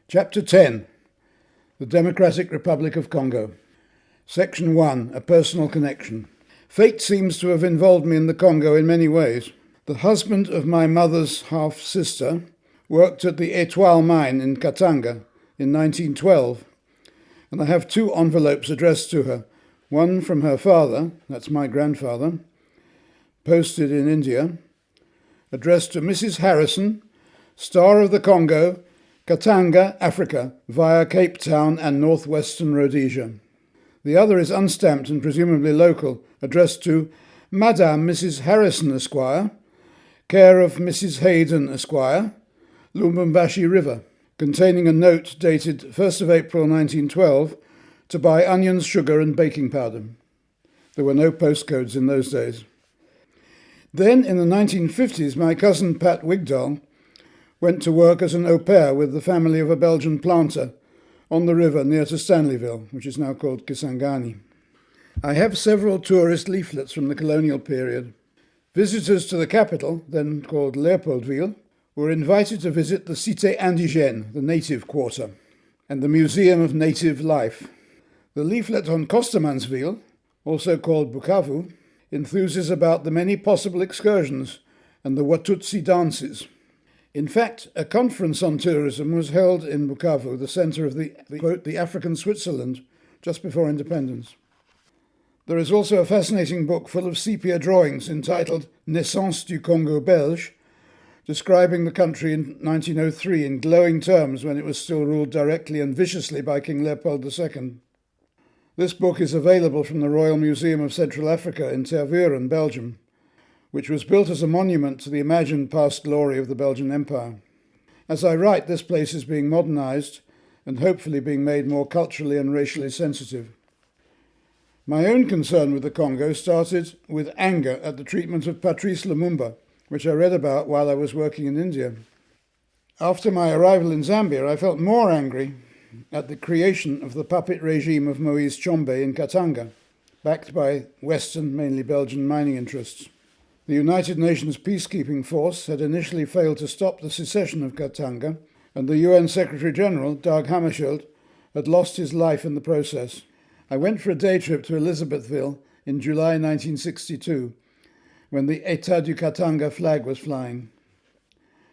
Chapter 10. The Democratic Republic of Congo. Section 1. A Personal Connection. Fate seems to have involved me in the Congo in many ways. The husband of my mother's half-sister worked at the Étoile mine in Katanga in 1912, and I have two envelopes addressed to her, one from her father, that's my grandfather, posted in India, addressed to Mrs. Harrison, Star of the Congo, Katanga, Africa, via Cape Town and northwestern Rhodesia. The other is unstamped and presumably local, addressed to Madame Mrs. Harrison, Esquire, care of Mrs. Hayden, Esquire, Lubumbashi River, containing a note dated 1st of April 1912 to buy onions, sugar and baking powder. There were no postcodes in those days. Then, in the 1950s, my cousin Pat Wigdall went to work as an au pair with the family of a Belgian planter on the river near to Stanleyville, which is now called Kisangani. I have several tourist leaflets from the colonial period. Visitors to the capital, then called Leopoldville, were invited to visit the Cité Indigène, the native quarter, and the Museum of Native Life. The leaflet on Costermansville, also called Bukavu, enthuses about the many possible excursions and the Watutsi dances. In fact, a conference on tourism was held in Bukavu, the centre of the African Switzerland, just before independence. There is also a fascinating book full of sepia drawings entitled Naissance du Congo Belge, describing the country in 1903 in glowing terms when it was still ruled directly and viciously by King Leopold II. This book is available from the Royal Museum of Central Africa in Tervuren, Belgium, which was built as a monument to the imagined past glory of the Belgian Empire. As I write, this place is being modernised and hopefully being made more culturally and racially sensitive. My own concern with the Congo started with anger at the treatment of Patrice Lumumba, which I read about while I was working in India. After my arrival in Zambia, I felt more angry at the creation of the puppet regime of Moise Tshombe in Katanga, backed by Western, mainly Belgian, mining interests. The United Nations peacekeeping force had initially failed to stop the secession of Katanga, and the UN Secretary-General, Dag Hammarskjöld, had lost his life in the process. I went for a day trip to Elizabethville in July 1962, when the État du Katanga flag was flying.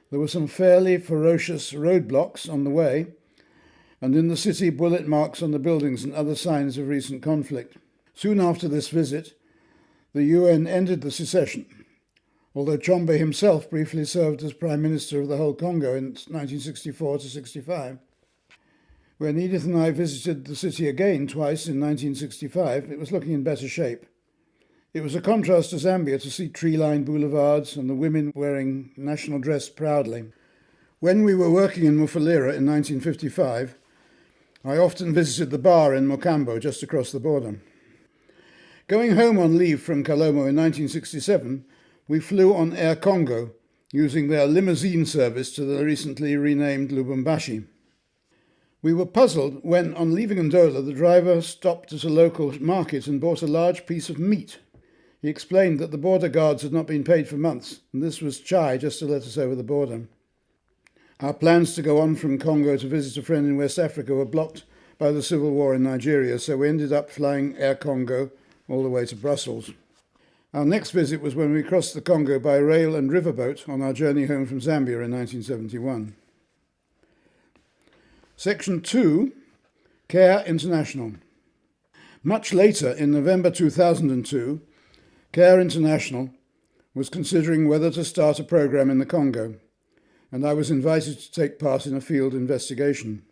There were some fairly ferocious roadblocks on the way, and in the city bullet marks on the buildings and other signs of recent conflict. Soon after this visit, the UN ended the secession, although Tshombe himself briefly served as Prime Minister of the whole Congo in 1964 to 65. When Edith and I visited the city again twice in 1965, it was looking in better shape. It was a contrast to Zambia to see tree-lined boulevards and the women wearing national dress proudly. When we were working in Mufulira in 1955, I often visited the bar in Mokambo, just across the border. Going home on leave from Kalomo in 1967, we flew on Air Congo, using their limousine service to the recently renamed Lubumbashi. We were puzzled when, on leaving Ndola, the driver stopped at a local market and bought a large piece of meat. He explained that the border guards had not been paid for months, and this was chai just to let us over the border. Our plans to go on from Congo to visit a friend in West Africa were blocked by the civil war in Nigeria, so we ended up flying Air Congo all the way to Brussels. Our next visit was when we crossed the Congo by rail and riverboat on our journey home from Zambia in 1971. Section 2. CARE International. Much later, in November 2002, CARE International was considering whether to start a program in the Congo, and I was invited to take part in a field investigation.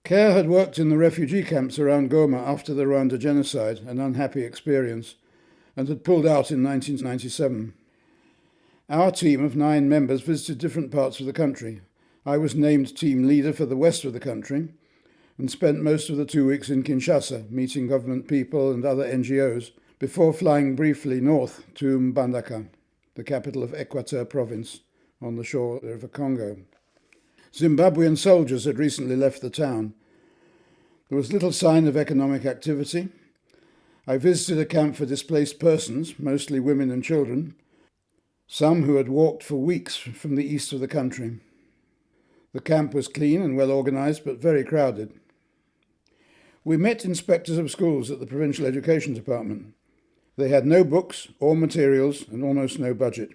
CARE had worked in the refugee camps around Goma after the Rwanda genocide, an unhappy experience, and had pulled out in 1997. Our team of 9 members visited different parts of the country. I was named team leader for the west of the country and spent most of the 2 weeks in Kinshasa, meeting government people and other NGOs, before flying briefly north to Mbandaka, the capital of Equateur province, on the shore of the River Congo. Zimbabwean soldiers had recently left the town. There was little sign of economic activity. I visited a camp for displaced persons, mostly women and children, some who had walked for weeks from the east of the country. The camp was clean and well organised, but very crowded. We met inspectors of schools at the Provincial Education Department. They had no books or materials and almost no budget.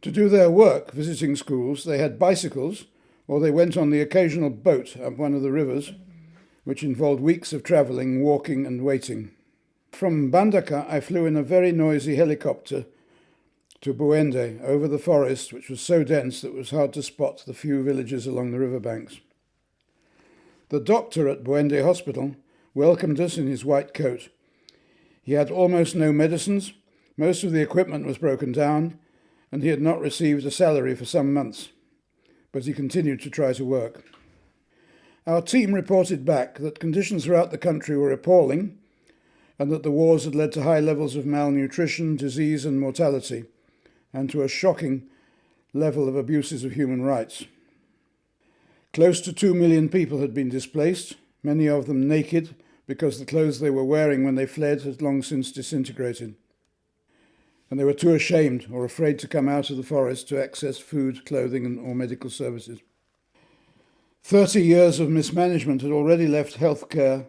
To do their work visiting schools, they had bicycles, or they went on the occasional boat up one of the rivers, which involved weeks of travelling, walking and waiting. From Mbandaka, I flew in a very noisy helicopter to Buende over the forest, which was so dense that it was hard to spot the few villages along the riverbanks. The doctor at Buende Hospital welcomed us in his white coat. He had almost no medicines, most of the equipment was broken down, and he had not received a salary for some months, but he continued to try to work. Our team reported back that conditions throughout the country were appalling, and that the wars had led to high levels of malnutrition, disease and mortality, and to a shocking level of abuses of human rights. Close to 2 million people had been displaced, many of them naked because the clothes they were wearing when they fled had long since disintegrated, and they were too ashamed or afraid to come out of the forest to access food, clothing or medical services. 30 years of mismanagement had already left healthcare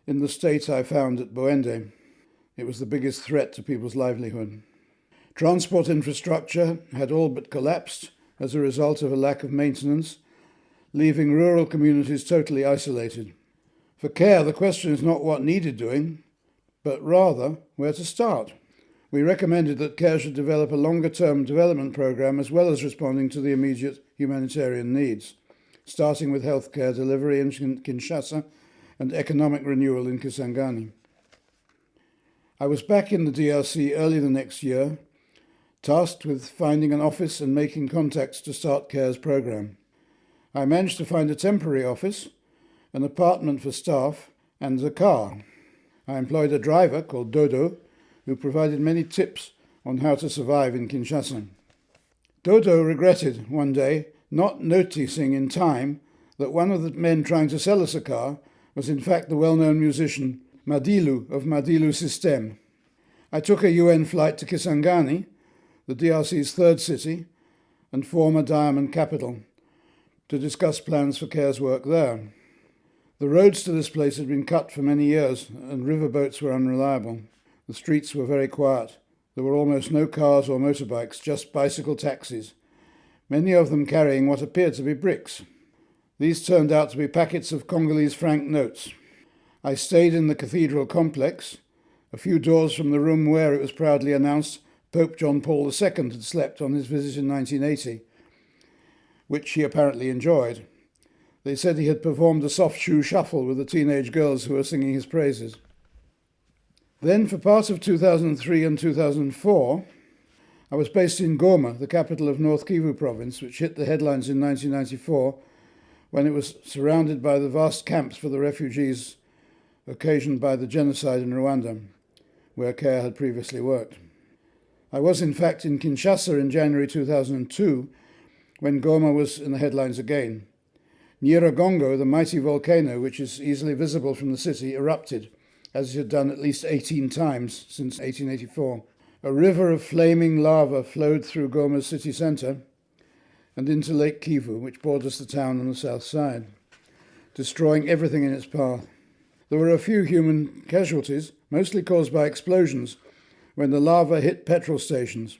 in the state I found at Buende. It was the biggest threat to people's livelihood. Transport infrastructure had all but collapsed as a result of a lack of maintenance, leaving rural communities totally isolated. For care, the question is not what needed doing, but rather where to start. We recommended that care should develop a longer-term development program as well as responding to the immediate humanitarian needs, starting with healthcare delivery in Kinshasa and economic renewal in Kisangani. I was back in the DRC early the next year, tasked with finding an office and making contacts to start CARE's program. I managed to find a temporary office, an apartment for staff, and a car. I employed a driver called Dodo, who provided many tips on how to survive in Kinshasa. Dodo regretted one day not noticing in time that one of the men trying to sell us a car was in fact the well-known musician Madilu of Madilu System. I took a UN flight to Kisangani, the DRC's third city and former diamond capital, to discuss plans for CARE's work there. The roads to this place had been cut for many years and riverboats were unreliable. The streets were very quiet. There were almost no cars or motorbikes, just bicycle taxis, many of them carrying what appeared to be bricks. These turned out to be packets of Congolese franc notes. I stayed in the cathedral complex, a few doors from the room where it was proudly announced Pope John Paul II had slept on his visit in 1980, which he apparently enjoyed. They said he had performed a soft shoe shuffle with the teenage girls who were singing his praises. Then, for part of 2003 and 2004, I was based in Goma, the capital of North Kivu province, which hit the headlines in 1994 when it was surrounded by the vast camps for the refugees occasioned by the genocide in Rwanda, where CARE had previously worked. I was in fact in Kinshasa in January 2002 when Goma was in the headlines again. Nyiragongo, the mighty volcano which is easily visible from the city, erupted, as it had done at least 18 times since 1884. A river of flaming lava flowed through Goma's city centre and into Lake Kivu, which borders the town on the south side, destroying everything in its path. There were a few human casualties, mostly caused by explosions, when the lava hit petrol stations.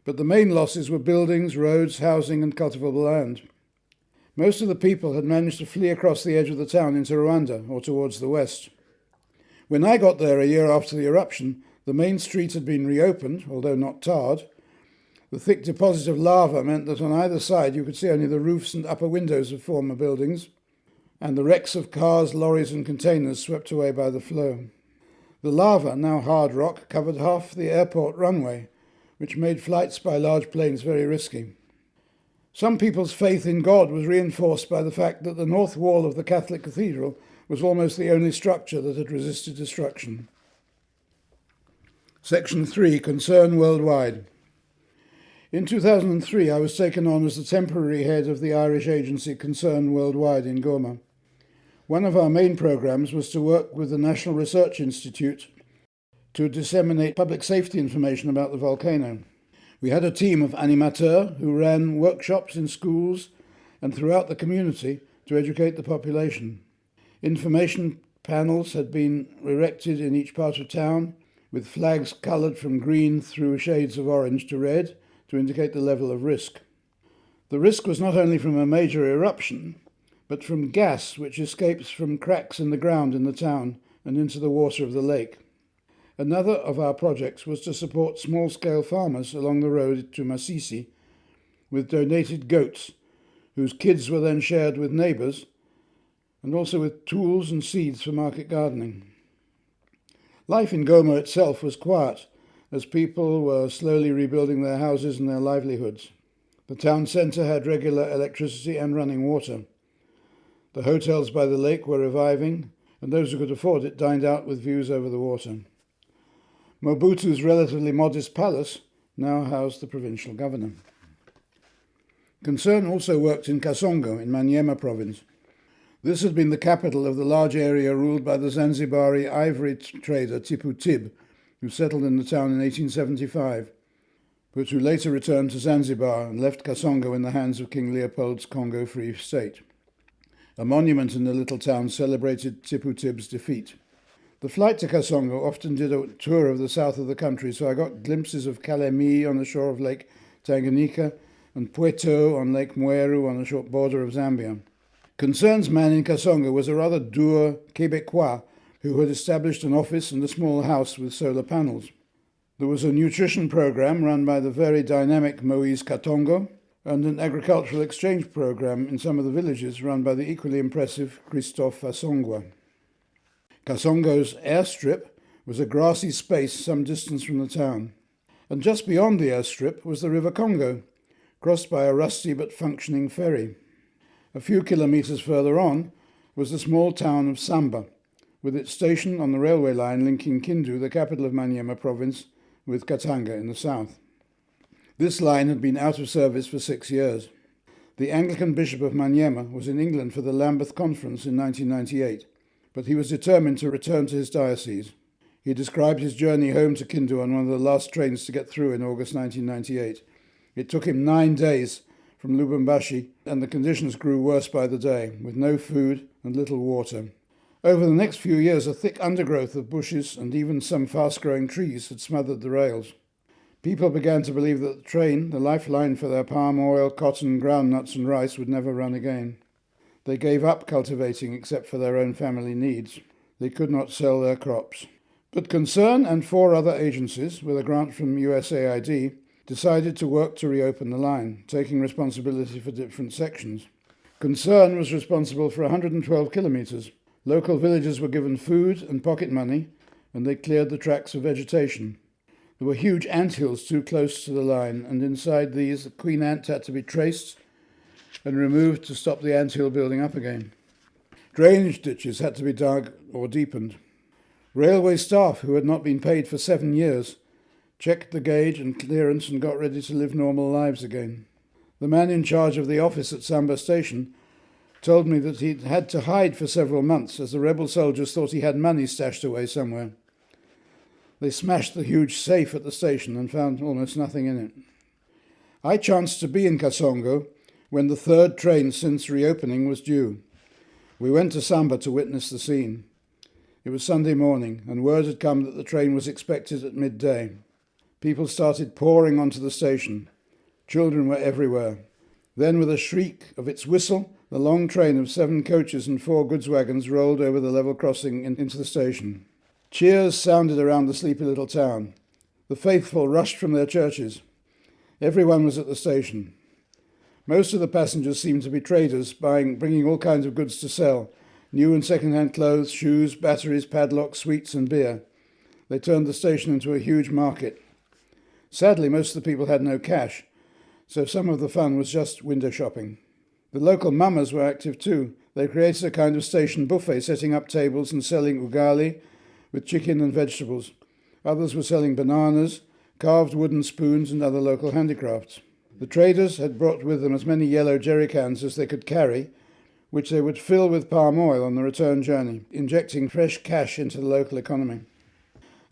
But the main losses were buildings, roads, housing and cultivable land. Most of the people had managed to flee across the edge of the town into Rwanda or towards the west. When I got there a year after the eruption, the main street had been reopened, although not tarred. The thick deposit of lava meant that on either side you could see only the roofs and upper windows of former buildings, and the wrecks of cars, lorries and containers swept away by the flow. The lava, now hard rock, covered half the airport runway, which made flights by large planes very risky. Some people's faith in God was reinforced by the fact that the north wall of the Catholic cathedral was almost the only structure that had resisted destruction. Section 3, Concern Worldwide. In 2003, I was taken on as the temporary head of the Irish agency Concern Worldwide in Goma. One of our main programs was to work with the National Research Institute to disseminate public safety information about the volcano. We had a team of animateurs who ran workshops in schools, and throughout the community to educate the population. Information panels had been erected in each part of town, with flags coloured from green through shades of orange to red to indicate the level of risk. The risk was not only from a major eruption, but from gas which escapes from cracks in the ground in the town and into the water of the lake. Another of our projects was to support small-scale farmers along the road to Masisi with donated goats, whose kids were then shared with neighbours, and also with tools and seeds for market gardening. Life in Goma itself was quiet, as people were slowly rebuilding their houses and their livelihoods. The town centre had regular electricity and running water. The hotels by the lake were reviving, and those who could afford it dined out with views over the water. Mobutu's relatively modest palace now housed the provincial governor. Concern also worked in Kasongo in Maniema province. This had been the capital of the large area ruled by the Zanzibari ivory trader Tipu Tib, who settled in the town in 1875, but who later returned to Zanzibar and left Kasongo in the hands of King Leopold's Congo Free State. A monument in the little town celebrated Tipu Tib's defeat. The flight to Kasongo often did a tour of the south of the country, so I got glimpses of Kalemi on the shore of Lake Tanganyika and Pweto on Lake Mweru on the short border of Zambia. Concern's man in Kasongo was a rather dour Quebecois who had established an office and a small house with solar panels. There was a nutrition program run by the very dynamic Moise Katongo and an agricultural exchange program in some of the villages run by the equally impressive Christophe Asongwa. Kasongo's airstrip was a grassy space some distance from the town, and just beyond the airstrip was the River Congo, crossed by a rusty but functioning ferry. A few kilometres further on was the small town of Samba, with its station on the railway line linking Kindu, the capital of Maniema province, with Katanga in the south. This line had been out of service for 6 years. The Anglican Bishop of Maniema was in England for the Lambeth Conference in 1998, but he was determined to return to his diocese. He described his journey home to Kindu on one of the last trains to get through in August 1998. It took him 9 days from Lubumbashi, and the conditions grew worse by the day, with no food and little water. Over the next few years, a thick undergrowth of bushes and even some fast-growing trees had smothered the rails. People began to believe that the train, the lifeline for their palm oil, cotton, groundnuts and rice, would never run again. They gave up cultivating except for their own family needs. They could not sell their crops. But Concern and 4 other agencies, with a grant from USAID, decided to work to reopen the line, taking responsibility for different sections. Concern was responsible for 112 kilometres. Local villagers were given food and pocket money, and they cleared the tracks of vegetation. There were huge anthills too close to the line, and inside these the queen ant had to be traced and removed to stop the anthill building up again. Drainage ditches had to be dug or deepened. Railway staff, who had not been paid for 7 years, checked the gauge and clearance and got ready to live normal lives again. The man in charge of the office at Samba Station told me that he'd had to hide for several months as the rebel soldiers thought he had money stashed away somewhere. They smashed the huge safe at the station and found almost nothing in it. I chanced to be in Kasongo when the 3rd train since reopening was due. We went to Samba to witness the scene. It was Sunday morning, and word had come that the train was expected at midday. People started pouring onto the station. Children were everywhere. Then, with a shriek of its whistle, the long train of 7 coaches and 4 goods wagons rolled over the level crossing into the station. Cheers sounded around the sleepy little town. The faithful rushed from their churches. Everyone was at the station. Most of the passengers seemed to be traders, bringing all kinds of goods to sell, new and second-hand clothes, shoes, batteries, padlocks, sweets and beer. They turned the station into a huge market. Sadly, most of the people had no cash, so some of the fun was just window shopping. The local mamas were active too. They created a kind of station buffet, setting up tables and selling ugali with chicken and vegetables. Others were selling bananas, carved wooden spoons and other local handicrafts. The traders had brought with them as many yellow jerry cans as they could carry, which they would fill with palm oil on the return journey, injecting fresh cash into the local economy.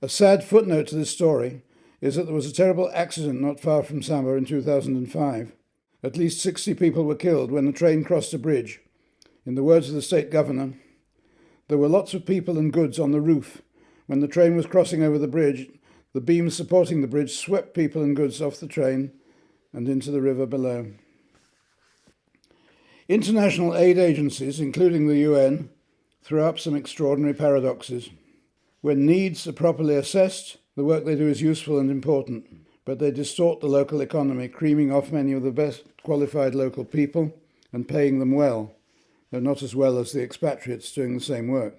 A sad footnote to this story is that there was a terrible accident not far from Samba in 2005. At least 60 people were killed when the train crossed a bridge. In the words of the state governor, there were lots of people and goods on the roof. When the train was crossing over the bridge, the beams supporting the bridge swept people and goods off the train and into the river below. International aid agencies, including the UN, throw up some extraordinary paradoxes. When needs are properly assessed, the work they do is useful and important, but they distort the local economy, creaming off many of the best qualified local people and paying them well, though not as well as the expatriates doing the same work.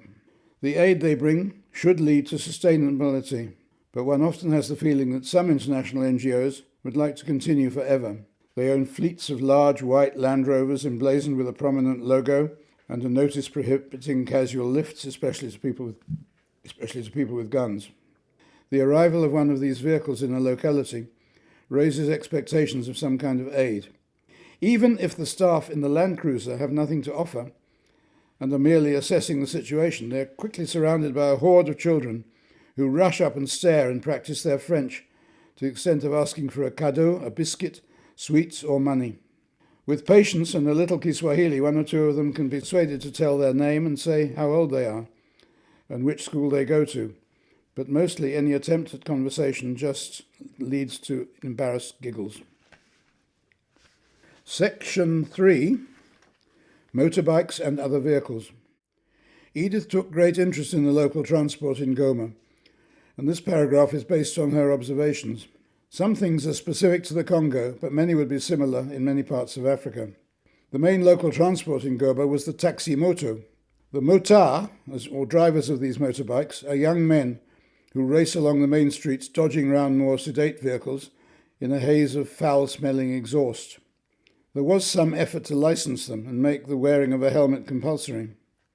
The aid they bring should lead to sustainability, but one often has the feeling that some international NGOs would like to continue forever. They own fleets of large white Land Rovers emblazoned with a prominent logo and a notice prohibiting casual lifts, especially to people with guns. The arrival of one of these vehicles in a locality raises expectations of some kind of aid. Even if the staff in the land cruiser have nothing to offer and are merely assessing the situation, they are quickly surrounded by a horde of children who rush up and stare and practice their French to the extent of asking for a cadeau, a biscuit, sweets or money. With patience and a little Kiswahili, one or two of them can be persuaded to tell their name and say how old they are and which school they go to, but mostly any attempt at conversation just leads to embarrassed giggles. Section 3, Motorbikes and Other Vehicles. Edith took great interest in the local transport in Goma, and this paragraph is based on her observations. Some things are specific to the Congo, but many would be similar in many parts of Africa. The main local transport in Goma was the taxi moto. The motard, or drivers of these motorbikes, are young men who race along the main streets, dodging round more sedate vehicles in a haze of foul-smelling exhaust. There was some effort to license them and make the wearing of a helmet compulsory.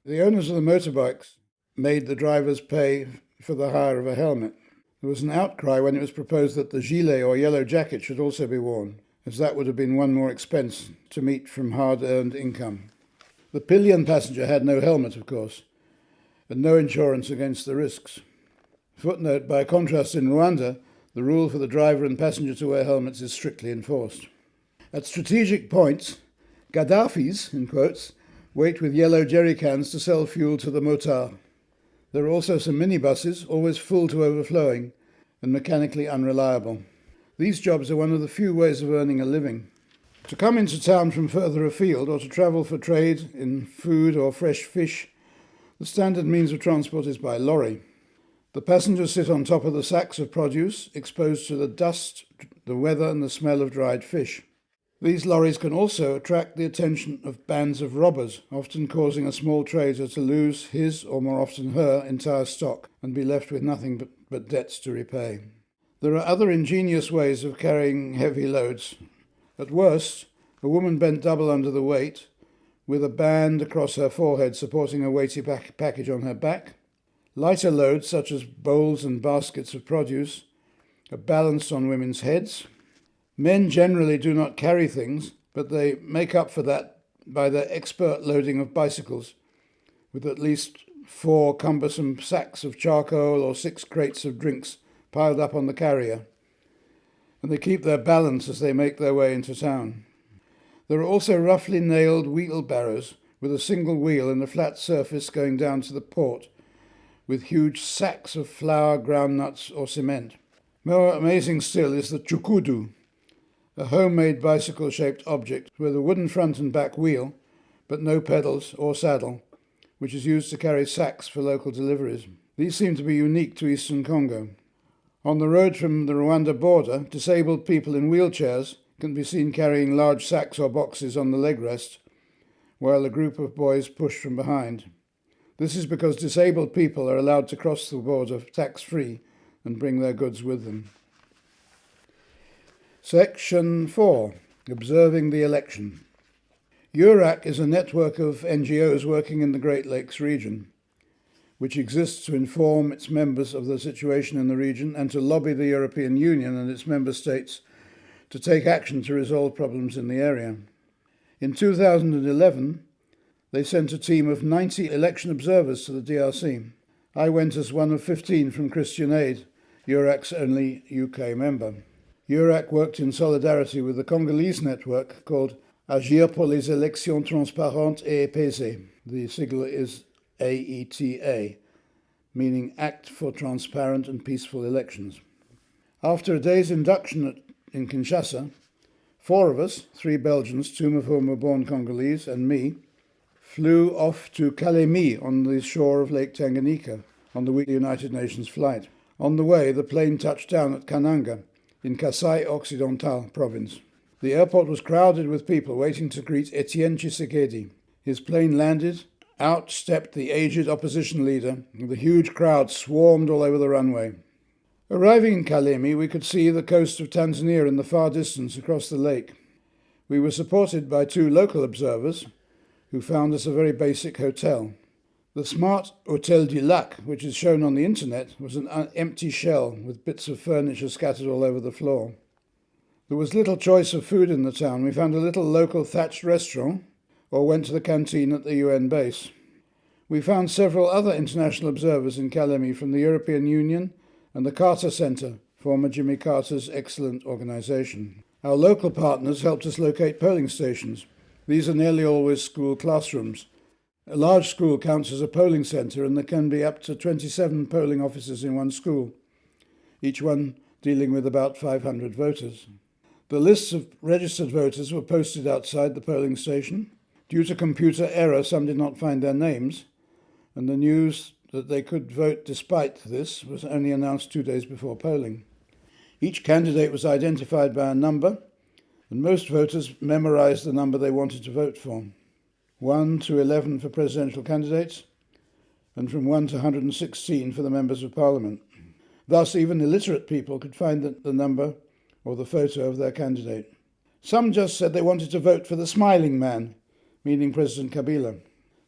The owners of the motorbikes made the drivers pay for the hire of a helmet. There was an outcry when it was proposed that the gilet or yellow jacket should also be worn, as that would have been one more expense to meet from hard-earned income. The pillion passenger had no helmet, of course, and no insurance against the risks. Footnote, by contrast, in Rwanda, the rule for the driver and passenger to wear helmets is strictly enforced. At strategic points, Gaddafis, in quotes, wait with yellow jerry cans to sell fuel to the motards. There are also some minibuses, always full to overflowing and mechanically unreliable. These jobs are one of the few ways of earning a living. To come into town from further afield or to travel for trade in food or fresh fish, the standard means of transport is by lorry. The passengers sit on top of the sacks of produce, exposed to the dust, the weather and the smell of dried fish. These lorries can also attract the attention of bands of robbers, often causing a small trader to lose his, or more often her, entire stock and be left with nothing but debts to repay. There are other ingenious ways of carrying heavy loads. At worst, a woman bent double under the weight, with a band across her forehead supporting a weighty package on her back. Lighter loads, such as bowls and baskets of produce, are balanced on women's heads. Men generally do not carry things, but they make up for that by their expert loading of bicycles, with at least 4 cumbersome sacks of charcoal or 6 crates of drinks piled up on the carrier, and they keep their balance as they make their way into town. There are also roughly nailed wheelbarrows with a single wheel and a flat surface going down to the port, with huge sacks of flour, groundnuts or cement. More amazing still is the chukudu, a homemade bicycle-shaped object with a wooden front and back wheel, but no pedals or saddle, which is used to carry sacks for local deliveries. These seem to be unique to eastern Congo. On the road from the Rwanda border, disabled people in wheelchairs can be seen carrying large sacks or boxes on the leg rest, while a group of boys push from behind. This is because disabled people are allowed to cross the border tax-free and bring their goods with them. Section 4. Observing the election. URAC is a network of NGOs working in the Great Lakes region, which exists to inform its members of the situation in the region and to lobby the European Union and its member states to take action to resolve problems in the area. In 2011, they sent a team of 90 election observers to the DRC. I went as one of 15 from Christian Aid, URAC's only UK member. URAC worked in solidarity with the Congolese network called Agir pour les élections transparentes et apaisées. The sigle is AETA, meaning Act for Transparent and Peaceful Elections. After a day's induction in Kinshasa, 4 of us, 3 Belgians, 2 of whom were born Congolese, and me, flew off to Kalemi on the shore of Lake Tanganyika on the weekly United Nations flight. On the way, the plane touched down at Kananga in Kasai Occidental province. The airport was crowded with people waiting to greet Etienne Tshisekedi. His plane landed. Out stepped the aged opposition leader, and the huge crowd swarmed all over the runway. Arriving in Kalemi, we could see the coast of Tanzania in the far distance across the lake. We were supported by 2 local observers who found us a very basic hotel. The smart Hôtel du Lac, which is shown on the internet, was an empty shell with bits of furniture scattered all over the floor. There was little choice of food in the town. We found a little local thatched restaurant or went to the canteen at the UN base. We found several other international observers in Kalemi from the European Union and the Carter Center, former Jimmy Carter's excellent organization. Our local partners helped us locate polling stations. These are nearly always school classrooms. A large school counts as a polling center, and there can be up to 27 polling officers in one school, each one dealing with about 500 voters. The lists of registered voters were posted outside the polling station. Due to computer error, some did not find their names, and the news that they could vote despite this was only announced 2 days before polling. Each candidate was identified by a number, and most voters memorized the number they wanted to vote for. 1 to 11 for presidential candidates, and from 1 to 116 for the members of parliament. Thus, even illiterate people could find the number or the photo of their candidate. Some just said they wanted to vote for the smiling man, meaning President Kabila.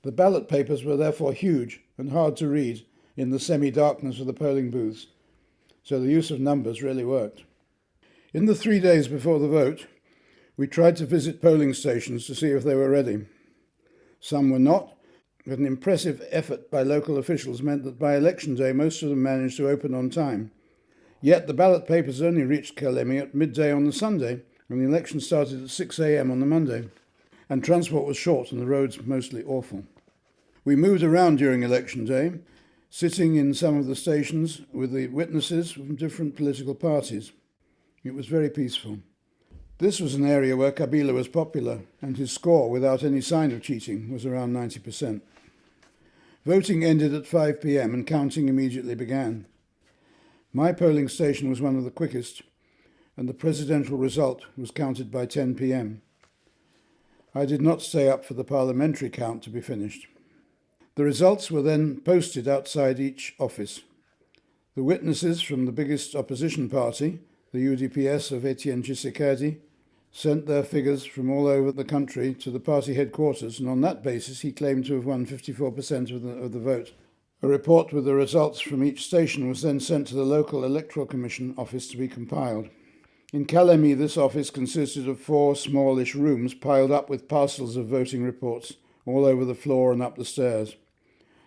The ballot papers were therefore huge and hard to read in the semi-darkness of the polling booths, so the use of numbers really worked. In the 3 days before the vote, we tried to visit polling stations to see if they were ready. Some were not, but an impressive effort by local officials meant that by election day most of them managed to open on time. Yet the ballot papers only reached Kalemi at midday on the Sunday, and the election started at 6 a.m. on the Monday, and transport was short and the roads mostly awful. We moved around during election day, sitting in some of the stations with the witnesses from different political parties. It was very peaceful. This was an area where Kabila was popular, and his score, without any sign of cheating, was around 90%. Voting ended at 5 p.m. and counting immediately began. My polling station was one of the quickest, and the presidential result was counted by 10 p.m. I did not stay up for the parliamentary count to be finished. The results were then posted outside each office. The witnesses from the biggest opposition party, the UDPS of Etienne Tshisekedi, sent their figures from all over the country to the party headquarters, and on that basis he claimed to have won 54% of the vote. A report with the results from each station was then sent to the local electoral commission office to be compiled. In Kalemi, this office consisted of 4 smallish rooms piled up with parcels of voting reports all over the floor and up the stairs.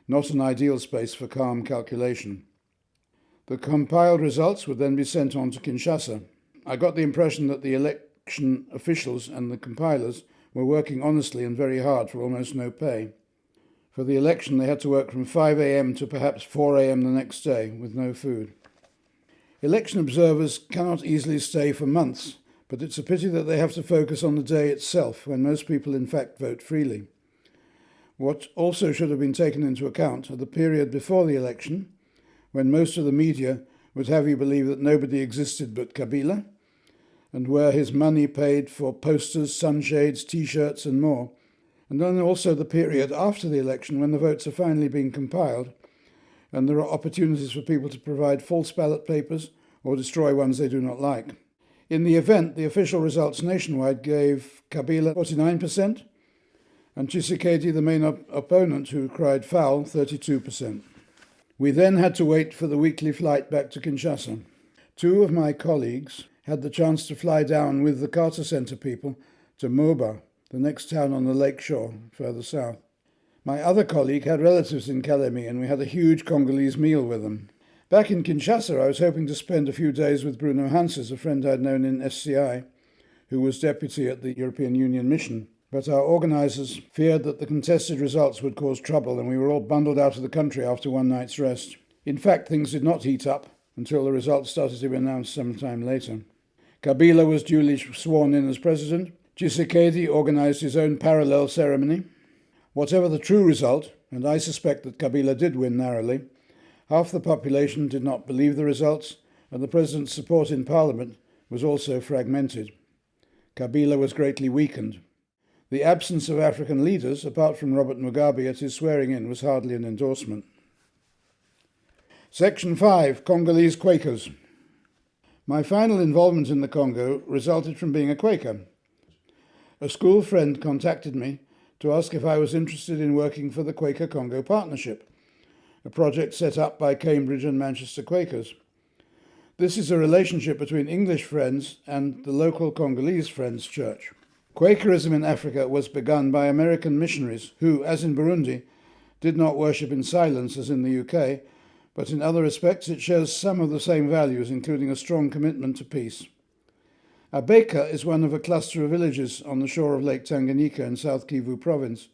Not an ideal space for calm calculation. The compiled results would then be sent on to Kinshasa. I got the impression that the election officials and the compilers were working honestly and very hard for almost no pay. For the election, they had to work from 5 a.m. to perhaps 4 a.m. the next day with no food. Election observers cannot easily stay for months, but it's a pity that they have to focus on the day itself, when most people in fact vote freely. What also should have been taken into account are the period before the election, when most of the media would have you believe that nobody existed but Kabila, and where his money paid for posters, sunshades, T-shirts and more, and then also the period after the election when the votes are finally being compiled, and there are opportunities for people to provide false ballot papers or destroy ones they do not like. In the event, the official results nationwide gave Kabila 49%, and Tshisekedi, the main opponent who cried foul, 32%. We then had to wait for the weekly flight back to Kinshasa. 2 of my colleagues had the chance to fly down with the Carter Center people to Moba, the next town on the lake shore, further south. My other colleague had relatives in Kalemi, and we had a huge Congolese meal with them. Back in Kinshasa, I was hoping to spend a few days with Bruno Hanses, a friend I'd known in SCI, who was deputy at the European Union mission. But our organisers feared that the contested results would cause trouble, and we were all bundled out of the country after one night's rest. In fact, things did not heat up until the results started to be announced some time later. Kabila was duly sworn in as president. Tshisekedi organised his own parallel ceremony. Whatever the true result, and I suspect that Kabila did win narrowly, half the population did not believe the results, and the president's support in parliament was also fragmented. Kabila was greatly weakened. The absence of African leaders, apart from Robert Mugabe at his swearing-in, was hardly an endorsement. Section 5. Congolese Quakers. My final involvement in the Congo resulted from being a Quaker. A school friend contacted me to ask if I was interested in working for the Quaker Congo Partnership, a project set up by Cambridge and Manchester Quakers. This is a relationship between English Friends and the local Congolese Friends Church. Quakerism in Africa was begun by American missionaries who, as in Burundi, did not worship in silence as in the UK, but in other respects it shares some of the same values, including a strong commitment to peace. Abeka is one of a cluster of villages on the shore of Lake Tanganyika in South Kivu province,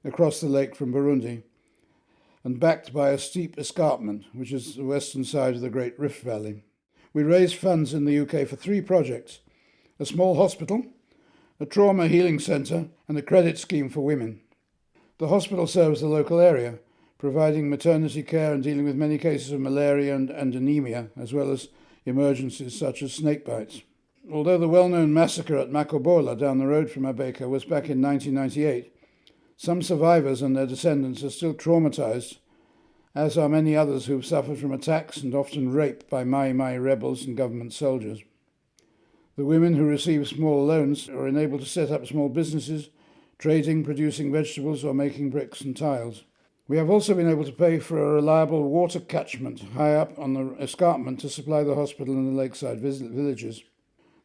across the lake from Burundi, and backed by a steep escarpment, which is the western side of the Great Rift Valley. We raised funds in the UK for 3 projects: a small hospital, a trauma healing centre, and a credit scheme for women. The hospital serves the local area, providing maternity care and dealing with many cases of malaria and anemia, as well as emergencies such as snake bites. Although the well-known massacre at Makobola down the road from Abeka was back in 1998, some survivors and their descendants are still traumatised, as are many others who've suffered from attacks and often rape by Mai-Mai rebels and government soldiers. The women who receive small loans are enabled to set up small businesses, trading, producing vegetables, or making bricks and tiles. We have also been able to pay for a reliable water catchment high up on the escarpment to supply the hospital and the lakeside villages.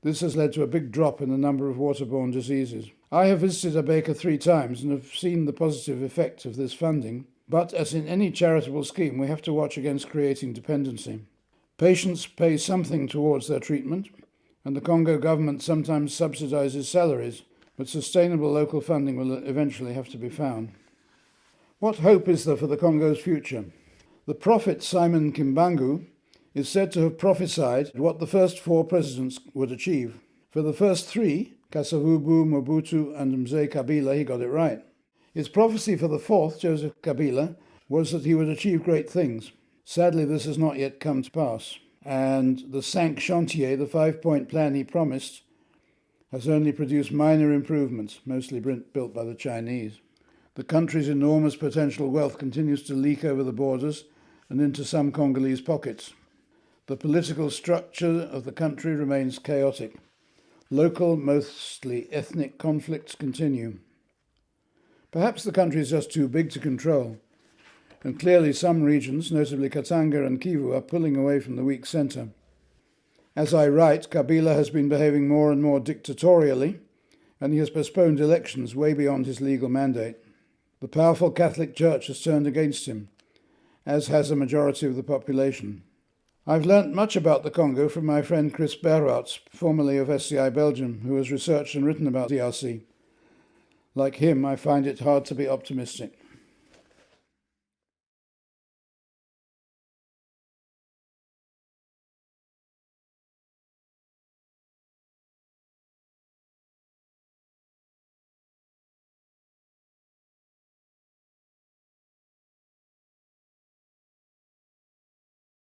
This has led to a big drop in the number of waterborne diseases. I have visited Abeka 3 times and have seen the positive effect of this funding, but as in any charitable scheme, we have to watch against creating dependency. Patients pay something towards their treatment, and the Congo government sometimes subsidises salaries, but sustainable local funding will eventually have to be found. What hope is there for the Congo's future? The prophet Simon Kimbangu is said to have prophesied what the first 4 presidents would achieve. For the first 3, Kasavubu, Mobutu, and Mzee Kabila, he got it right. His prophecy for the 4th, Joseph Kabila, was that he would achieve great things. Sadly, this has not yet come to pass, and the 5 chantier, the 5-point plan he promised, has only produced minor improvements, mostly built by the Chinese. The country's enormous potential wealth continues to leak over the borders and into some Congolese pockets. The political structure of the country remains chaotic. Local, mostly ethnic conflicts continue. Perhaps the country is just too big to control, and clearly some regions, notably Katanga and Kivu, are pulling away from the weak centre. As I write, Kabila has been behaving more and more dictatorially, and he has postponed elections way beyond his legal mandate. The powerful Catholic Church has turned against him, as has a majority of the population. I've learnt much about the Congo from my friend Chris Berwarts, formerly of SCI Belgium, who has researched and written about DRC. Like him, I find it hard to be optimistic.